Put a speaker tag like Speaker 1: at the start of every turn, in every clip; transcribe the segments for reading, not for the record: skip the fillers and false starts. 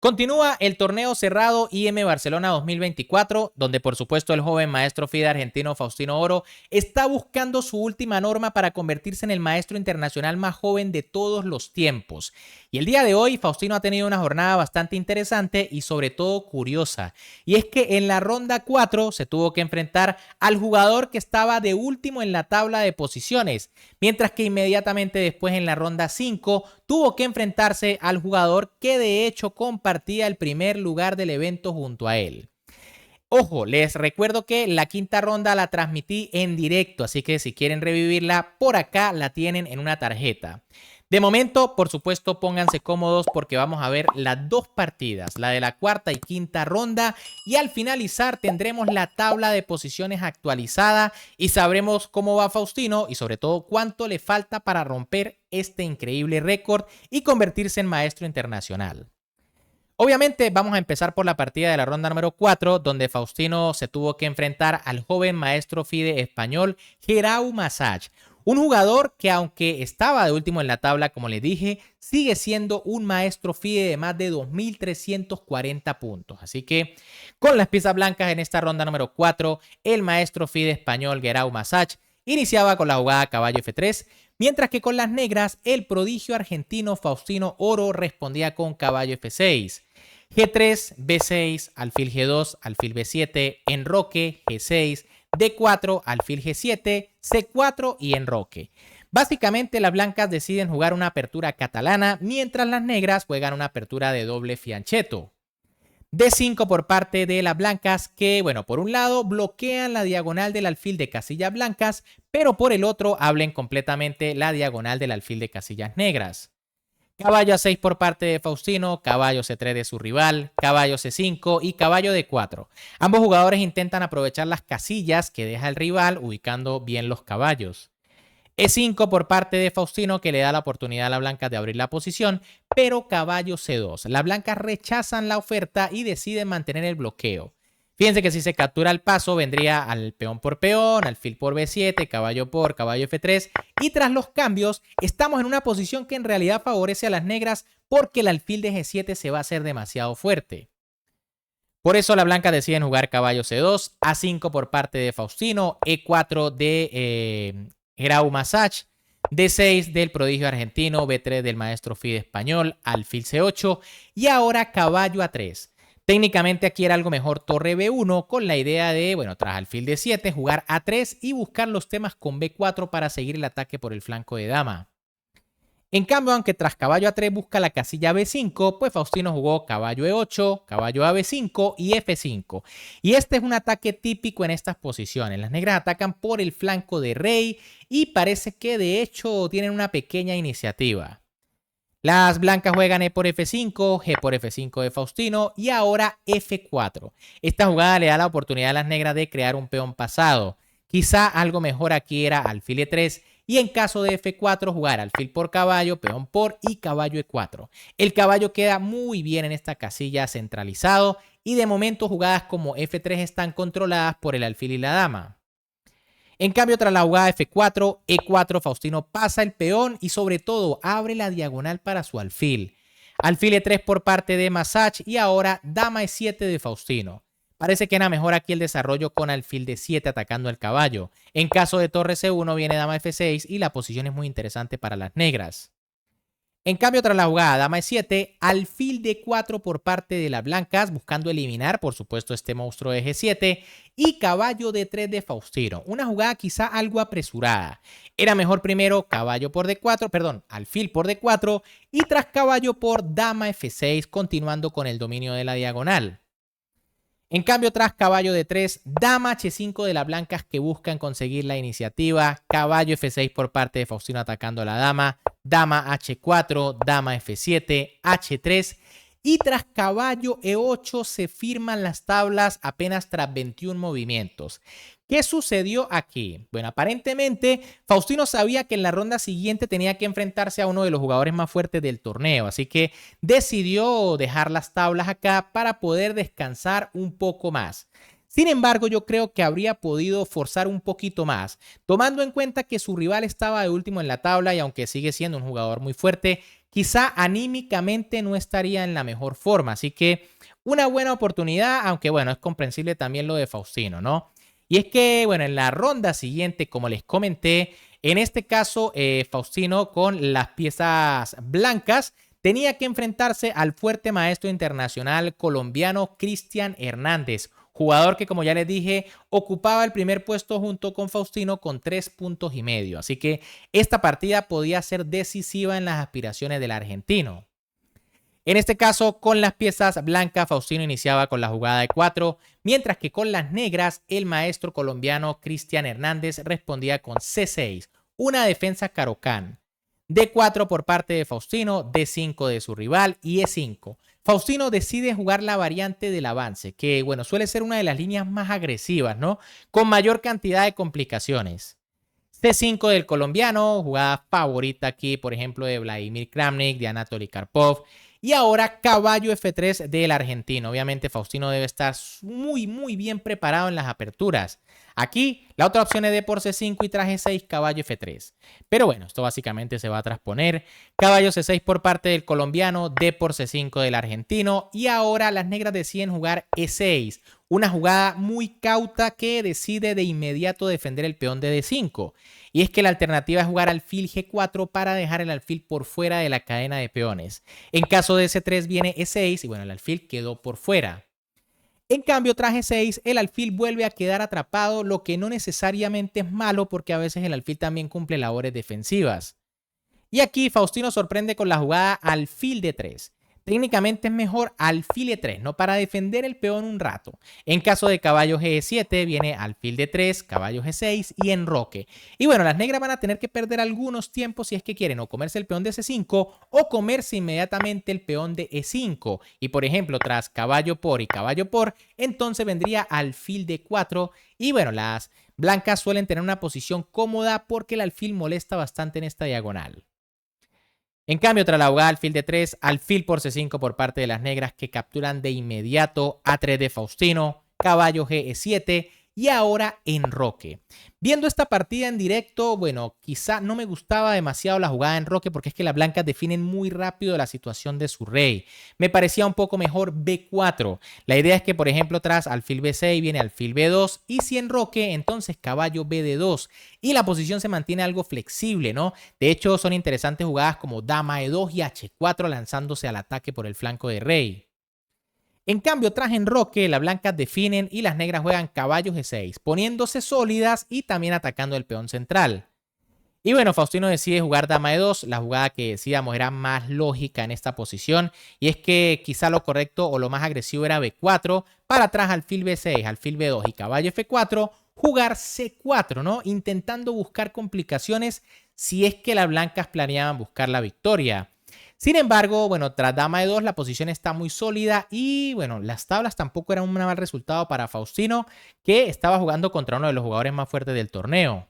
Speaker 1: Continúa el torneo cerrado IM Barcelona 2024, donde por supuesto el joven maestro FIDE argentino Faustino Oro está buscando su última norma para convertirse en el maestro internacional más joven de todos los tiempos. Y el día de hoy Faustino ha tenido una jornada bastante interesante y sobre todo curiosa. Y es que en la ronda 4 se tuvo que enfrentar al jugador que estaba de último en la tabla de posiciones, mientras que inmediatamente después en la ronda 5 tuvo que enfrentarse al jugador que de hecho compartía el primer lugar del evento junto a él. Ojo, les recuerdo que la quinta ronda la transmití en directo, así que si quieren revivirla, por acá la tienen en una tarjeta. De momento, por supuesto, pónganse cómodos porque vamos a ver las dos partidas, la de la cuarta y quinta ronda, y al finalizar tendremos la tabla de posiciones actualizada y sabremos cómo va Faustino y sobre todo cuánto le falta para romper este increíble récord y convertirse en maestro internacional. Obviamente vamos a empezar por la partida de la ronda número 4, donde Faustino se tuvo que enfrentar al joven maestro FIDE español Guerau Masach, un jugador que aunque estaba de último en la tabla, como les dije, sigue siendo un maestro FIDE de más de 2.340 puntos. Así que con las piezas blancas en esta ronda número 4, el maestro FIDE español Guerau Masach iniciaba con la jugada caballo F3, mientras que con las negras el prodigio argentino Faustino Oro respondía con caballo F6. G3, B6, alfil G2, alfil B7, enroque, G6, D4, alfil G7, C4 y enroque. Básicamente las blancas deciden jugar una apertura catalana, mientras las negras juegan una apertura de doble fianchetto. D5 por parte de las blancas que, bueno, por un lado bloquean la diagonal del alfil de casillas blancas, pero por el otro abren completamente la diagonal del alfil de casillas negras. Caballo A6 por parte de Faustino, caballo C3 de su rival, caballo C5 y caballo D4. Ambos jugadores intentan aprovechar las casillas que deja el rival ubicando bien los caballos. E5 por parte de Faustino que le da la oportunidad a la blanca de abrir la posición, pero caballo C2. Las blancas rechazan la oferta y deciden mantener el bloqueo. Fíjense que si se captura el paso vendría al peón por peón, alfil por B7, caballo por caballo F3 y tras los cambios estamos en una posición que en realidad favorece a las negras porque el alfil de G7 se va a hacer demasiado fuerte. Por eso las blancas deciden jugar caballo C2, A5 por parte de Faustino, E4 de Guerau Masach, D6 del prodigio argentino, B3 del maestro FIDE español, alfil C8 y ahora caballo A3. Técnicamente aquí era algo mejor torre B1 con la idea de, bueno, tras alfil D7 jugar A3 y buscar los temas con B4 para seguir el ataque por el flanco de dama. En cambio, aunque tras caballo A3 busca la casilla B5, pues Faustino jugó caballo E8, caballo a B5 y F5. Y este es un ataque típico en estas posiciones. Las negras atacan por el flanco de rey y parece que de hecho tienen una pequeña iniciativa. Las blancas juegan E por F5, G por F5 de Faustino y ahora F4. Esta jugada le da la oportunidad a las negras de crear un peón pasado. Quizá algo mejor aquí era alfil E3 y en caso de F4 jugar alfil por caballo, peón por y caballo E4. El caballo queda muy bien en esta casilla centralizado y de momento jugadas como F3 están controladas por el alfil y la dama. En cambio, tras la jugada F4, E4, Faustino pasa el peón y sobre todo abre la diagonal para su alfil. Alfil E3 por parte de Masach y ahora dama E7 de Faustino. Parece que era mejor aquí el desarrollo con alfil D7 atacando el caballo. En caso de torre C1 viene dama F6 y la posición es muy interesante para las negras. En cambio, tras la jugada dama E7, alfil D4 por parte de las blancas, buscando eliminar, por supuesto, este monstruo de G7, y caballo D3 de Faustino. Una jugada quizá algo apresurada. Era mejor primero caballo por D4, perdón, alfil por D4, y tras caballo por dama F6, continuando con el dominio de la diagonal. En cambio, tras caballo D3, dama H5 de las blancas que buscan conseguir la iniciativa, caballo F6 por parte de Faustino atacando a la dama, dama H4, dama F7, H3 y tras caballo E8 se firman las tablas apenas tras 21 movimientos. ¿Qué sucedió aquí? Bueno, aparentemente Faustino sabía que en la ronda siguiente tenía que enfrentarse a uno de los jugadores más fuertes del torneo, así que decidió dejar las tablas acá para poder descansar un poco más. Sin embargo, yo creo que habría podido forzar un poquito más, tomando en cuenta que su rival estaba de último en la tabla y aunque sigue siendo un jugador muy fuerte, quizá anímicamente no estaría en la mejor forma. Así que una buena oportunidad, aunque bueno, es comprensible también lo de Faustino, ¿no? Y es que, bueno, en la ronda siguiente, como les comenté, en este caso, Faustino con las piezas blancas tenía que enfrentarse al fuerte maestro internacional colombiano Cristian Hernández, jugador que, como ya les dije, ocupaba el primer puesto junto con Faustino con 3,5 puntos. Así que esta partida podía ser decisiva en las aspiraciones del argentino. En este caso, con las piezas blancas, Faustino iniciaba con la jugada de 4, mientras que con las negras, el maestro colombiano Cristian Hernández respondía con C6, una defensa carocán. D4 por parte de Faustino, D5 de su rival y E5. Faustino decide jugar la variante del avance, que bueno, suele ser una de las líneas más agresivas, ¿no? Con mayor cantidad de complicaciones. C5 del colombiano, jugada favorita aquí, por ejemplo, de Vladimir Kramnik, de Anatoly Karpov. Y ahora caballo F3 del argentino. Obviamente Faustino debe estar muy bien preparado en las aperturas. Aquí la otra opción es D por C5 y tras G6 caballo F3. Pero bueno, esto básicamente se va a transponer. Caballo C6 por parte del colombiano, D por C5 del argentino. Y ahora las negras deciden jugar E6. Una jugada muy cauta que decide de inmediato defender el peón de D5. Y es que la alternativa es jugar alfil G4 para dejar el alfil por fuera de la cadena de peones. En caso de C3 viene E6 y bueno, el alfil quedó por fuera. En cambio, tras G6, el alfil vuelve a quedar atrapado, lo que no necesariamente es malo porque a veces el alfil también cumple labores defensivas. Y aquí Faustino sorprende con la jugada alfil D3. Técnicamente es mejor alfil E3, ¿no? Para defender el peón un rato. En caso de caballo G7 viene alfil D3, caballo G6 y enroque. Y bueno, las negras van a tener que perder algunos tiempos si es que quieren o comerse el peón de C5 o comerse inmediatamente el peón de E5. Y por ejemplo, tras caballo por y caballo por, entonces vendría alfil D4. Y bueno, las blancas suelen tener una posición cómoda porque el alfil molesta bastante en esta diagonal. En cambio, tras la jugada alfil D3, alfil por C5 por parte de las negras que capturan de inmediato A3 de Faustino, caballo G E7 y ahora enroque. Viendo esta partida en directo, bueno, quizá no me gustaba demasiado la jugada de enroque porque es que las blancas definen muy rápido la situación de su rey. Me parecía un poco mejor B4. La idea es que, por ejemplo, tras alfil B6 viene alfil B2 y si enroque, entonces caballo BD2 y la posición se mantiene algo flexible, ¿no? De hecho, son interesantes jugadas como dama E2 y H4 lanzándose al ataque por el flanco de rey. En cambio, tras enroque, las blancas definen y las negras juegan caballo G6, poniéndose sólidas y también atacando el peón central. Y bueno, Faustino decide jugar dama E2, la jugada que decíamos era más lógica en esta posición, y es que quizá lo correcto o lo más agresivo era B4, para atrás alfil B6, alfil B2 y caballo F4, jugar C4, ¿no? Intentando buscar complicaciones si es que las blancas planeaban buscar la victoria. Sin embargo, bueno, tras dama de 2 la posición está muy sólida y bueno, las tablas tampoco eran un mal resultado para Faustino, que estaba jugando contra uno de los jugadores más fuertes del torneo.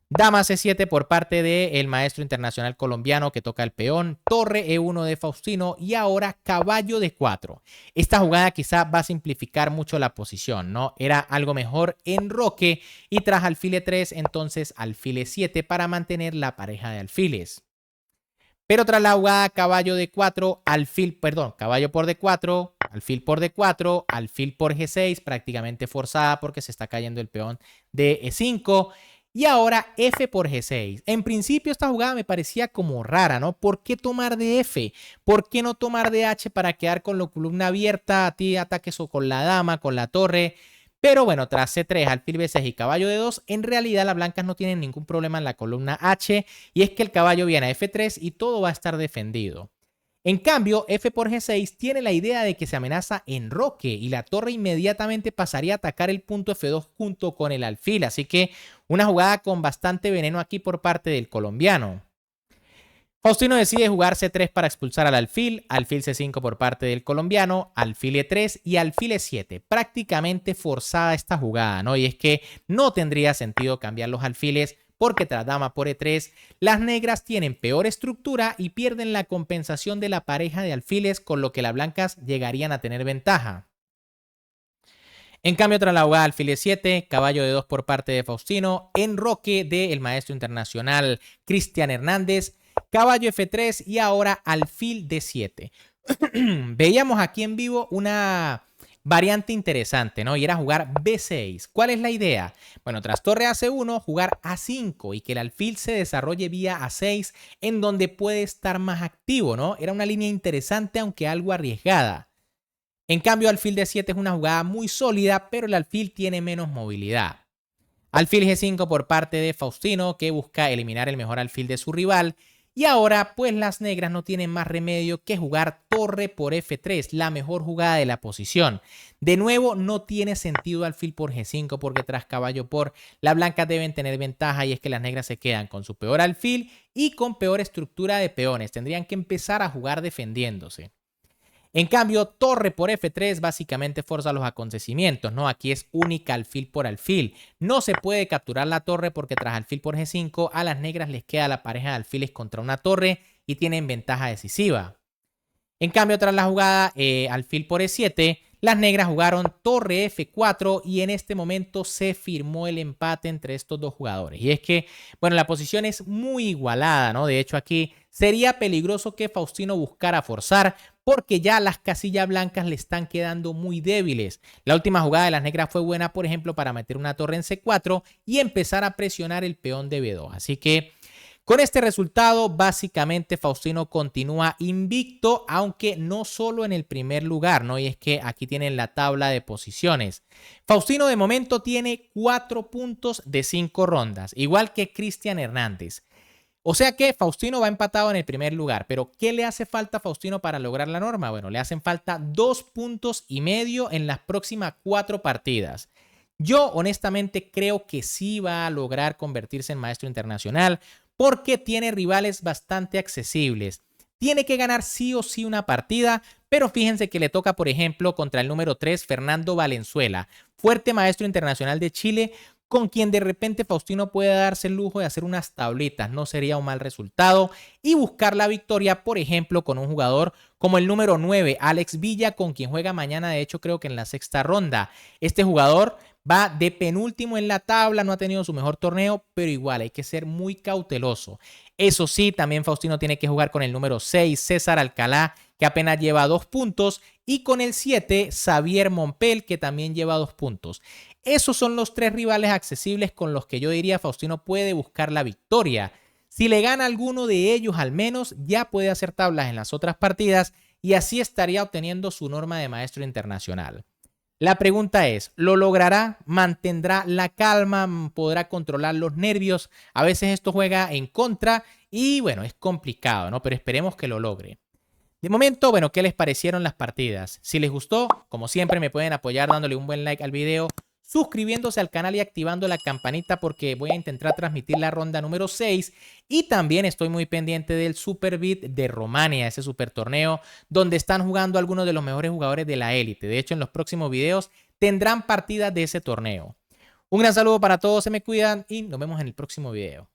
Speaker 1: Dama C7 por parte del maestro internacional colombiano que toca el peón, torre E1 de Faustino y ahora caballo D4. Esta jugada quizá va a simplificar mucho la posición, ¿no? Era algo mejor enroque y tras alfil E3 entonces alfil E7 para mantener la pareja de alfiles. Pero tras la jugada caballo D4, caballo por D4, alfil por D4, alfil por G6, prácticamente forzada porque se está cayendo el peón de E5. Y ahora F por G6. En principio esta jugada me parecía como rara, ¿no? ¿Por qué tomar de F? ¿Por qué no tomar de H para quedar con la columna abierta? A ti ataques o con la dama, con la torre. Pero bueno, tras C3, alfil B6 y caballo D2, en realidad las blancas no tienen ningún problema en la columna H y es que el caballo viene a F3 y todo va a estar defendido. En cambio, F por G6 tiene la idea de que se amenaza enroque y la torre inmediatamente pasaría a atacar el punto F2 junto con el alfil, así que una jugada con bastante veneno aquí por parte del colombiano. Faustino decide jugar C3 para expulsar al alfil C5 por parte del colombiano, alfil E3 y alfil E7. Prácticamente forzada esta jugada, ¿no? Y es que no tendría sentido cambiar los alfiles porque tras dama por E3, las negras tienen peor estructura y pierden la compensación de la pareja de alfiles, con lo que las blancas llegarían a tener ventaja. En cambio, tras la jugada alfil E7, caballo de 2 por parte de Faustino, enroque del maestro internacional Cristian Hernández, caballo F3 y ahora alfil D7. Veíamos aquí en vivo una variante interesante, ¿no? Y era jugar B6. ¿Cuál es la idea? Bueno, tras torre AC1, jugar A5 y que el alfil se desarrolle vía A6, en donde puede estar más activo, ¿no? Era una línea interesante, aunque algo arriesgada. En cambio, alfil D7 es una jugada muy sólida, pero el alfil tiene menos movilidad. Alfil G5 por parte de Faustino, que busca eliminar el mejor alfil de su rival. Y ahora, pues las negras no tienen más remedio que jugar torre por F3, la mejor jugada de la posición. De nuevo, no tiene sentido alfil por G5 porque tras caballo por, las blancas deben tener ventaja y es que las negras se quedan con su peor alfil y con peor estructura de peones. Tendrían que empezar a jugar defendiéndose. En cambio, torre por F3 básicamente forza los acontecimientos, ¿no? Aquí es única alfil por alfil. No se puede capturar la torre porque tras alfil por G5 a las negras les queda la pareja de alfiles contra una torre y tienen ventaja decisiva. En cambio, tras la jugada alfil por E7, las negras jugaron torre F4 y en este momento se firmó el empate entre estos dos jugadores. Y es que, bueno, la posición es muy igualada, ¿no? De hecho, aquí sería peligroso que Faustino buscara forzar porque ya las casillas blancas le están quedando muy débiles. La última jugada de las negras fue buena, por ejemplo, para meter una torre en C4 y empezar a presionar el peón de B2. Así que con este resultado, básicamente Faustino continúa invicto, aunque no solo en el primer lugar, ¿no? Y es que aquí tienen la tabla de posiciones. Faustino de momento tiene 4 puntos de 5 rondas, igual que Cristian Hernández. O sea que Faustino va empatado en el primer lugar, pero ¿qué le hace falta a Faustino para lograr la norma? Bueno, le hacen falta 2,5 puntos en las próximas 4 partidas. Yo honestamente creo que sí va a lograr convertirse en maestro internacional porque tiene rivales bastante accesibles. Tiene que ganar sí o sí una partida, pero fíjense que le toca, por ejemplo, contra el número 3, Fernando Valenzuela, fuerte maestro internacional de Chile, con quien de repente Faustino puede darse el lujo de hacer unas tablitas, no sería un mal resultado, y buscar la victoria, por ejemplo, con un jugador como el número 9, Alex Villa, con quien juega mañana, de hecho creo que en la 6ª ronda. Este jugador va de penúltimo en la tabla, no ha tenido su mejor torneo, pero igual hay que ser muy cauteloso. Eso sí, también Faustino tiene que jugar con el número 6, César Alcalá, que apenas lleva 2 puntos, y con el 7, Xavier Mompel, que también lleva 2 puntos. Esos son los 3 rivales accesibles con los que yo diría Faustino puede buscar la victoria. Si le gana alguno de ellos al menos, ya puede hacer tablas en las otras partidas y así estaría obteniendo su norma de maestro internacional. La pregunta es, ¿lo logrará? ¿Mantendrá la calma? ¿Podrá controlar los nervios? A veces esto juega en contra y bueno, es complicado, ¿no? Pero esperemos que lo logre. De momento, bueno, ¿qué les parecieron las partidas? Si les gustó, como siempre me pueden apoyar dándole un buen like al video, suscribiéndose al canal y activando la campanita porque voy a intentar transmitir la ronda número 6 y también estoy muy pendiente del Super Beat de Romania, ese super torneo donde están jugando algunos de los mejores jugadores de la élite. De hecho, en los próximos videos tendrán partidas de ese torneo. Un gran saludo para todos, se me cuidan y nos vemos en el próximo video.